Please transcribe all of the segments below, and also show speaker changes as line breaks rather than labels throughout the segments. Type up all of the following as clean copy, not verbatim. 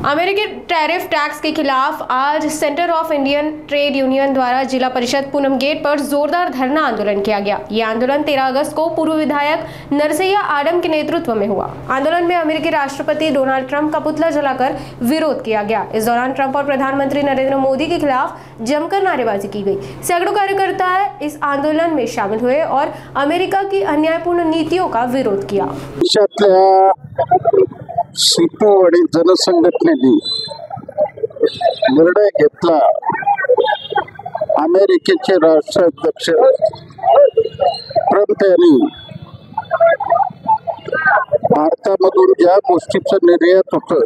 अमेरिकी tariff tax के खिलाफ आज centre of Indian trade union द्वारा जिला परिषद पूनम गेट पर जोरदार धरना आंदोलन किया गया। यह आंदोलन 13 अगस्त को पूर्व विधायक नरसैया आडम के नेतृत्व में हुआ। आंदोलन में अमेरिकी राष्ट्रपति डोनाल्ड ट्रंप का पुतला जलाकर विरोध किया गया। इस दौरान ट्रंप और प्रधानमंत्री नरेंद्र मोदी के खिलाफ जमकर नारेबाजी की गई। सैकड़ों कार्यकर्ता इस आंदोलन में शामिल हुए और अमेरिका की अन्यायपूर्ण नीतियों का विरोध किया।
सीटू आणि जनसंघटनेने निर्णय घेतला। अमेरिकेचे राष्ट्राध्यक्ष ट्रम्प यांनी भारतामधून ज्या गोष्टीचं निर्यात होतं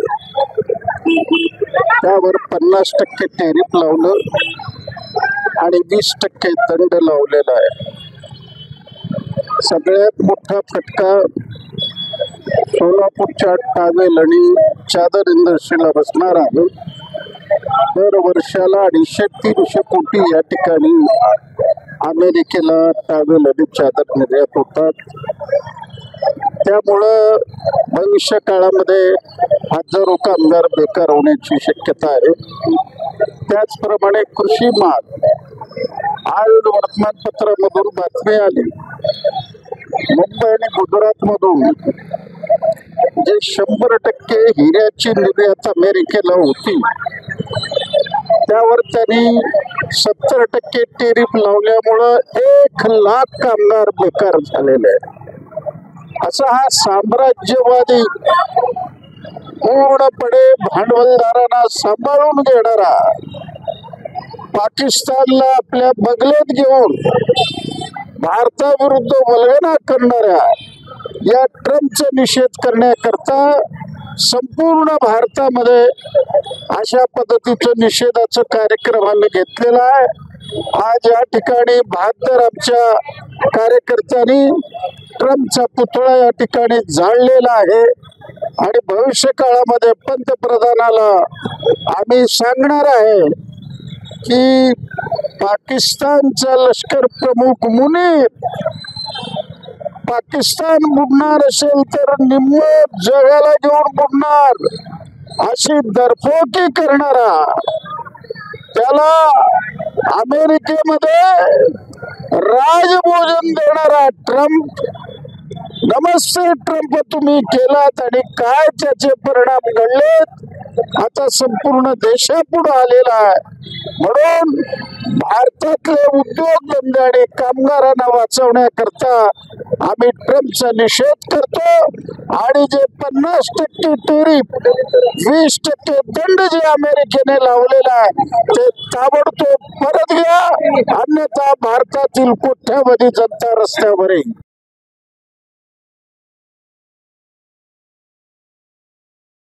त्यावर 50% टॅरिफ लावलं आणि 20% दंड लावलेला आहे। सगळ्यात मोठा फटका सोलापूरच्या टावेल आणि चादर इंडस्ट्रीला बसणार आहे। दर वर्षाला 250-300 कोटी या ठिकाणी अमेरिकेला टावेल आणि चादर निर्यात होतात। त्यामुळं भविष्य काळामध्ये हजारो कामगार बेकार होण्याची शक्यता आहे। त्याचप्रमाणे कृषी माल आज वर्तमानपत्रामधून बातमी आली, मुंबई आणि गुजरात मधून जे 100% हिऱ्याची निर्यात अमेरिकेला होती त्यावर त्यांनी 70% टॅरिफ लावल्यामुळं 1 लाख कामगार बेकार झालेले आहेत। असा हा साम्राज्यवादी पूर्णपणे भांडवलदारांना सांभाळून घेणारा, पाकिस्तानला आपल्या बगलेत घेऊन भारताविरुद्ध वल्गना करणाऱ्या या ट्रम्पचा निषेध करण्याकरता संपूर्ण भारतामध्ये अशा पद्धतीचं निषेधाचं कार्यक्रम आम्ही घेतलेला आहे। आज या ठिकाणी 72 आमच्या कार्यकर्त्यांनी ट्रम्पचा पुतळा या ठिकाणी जाळलेला आहे आणि भविष्य काळामध्ये पंतप्रधानाला आम्ही सांगणार आहे की पाकिस्तानचा लष्कर प्रमुख मुनीर पाकिस्तान बुडणार असेल तर निम्म जगाला घेऊन बुडणार अशी दरफोकी करणारा, त्याला अमेरिकेमध्ये राजभोजन देणारा ट्रम्प, नमस्ते ट्रम्प तुम्ही केलात आणि काय त्याचे परिणाम घडलेत आता संपूर्ण देशापुढे आलेला आहे। म्हणून भारतातले उद्योगधंदे आणि कामगारांना वाचवण्याकरता आम्ही ट्रम्पचा निषेध करतो आणि जे 50% टॅरिफ 20% दंड जे अमेरिकेने लावलेला आहे ते ताबडतोब परत घ्या, अन्यथा भारतातील कोट्यावधी जनता रस्त्यावर येईल।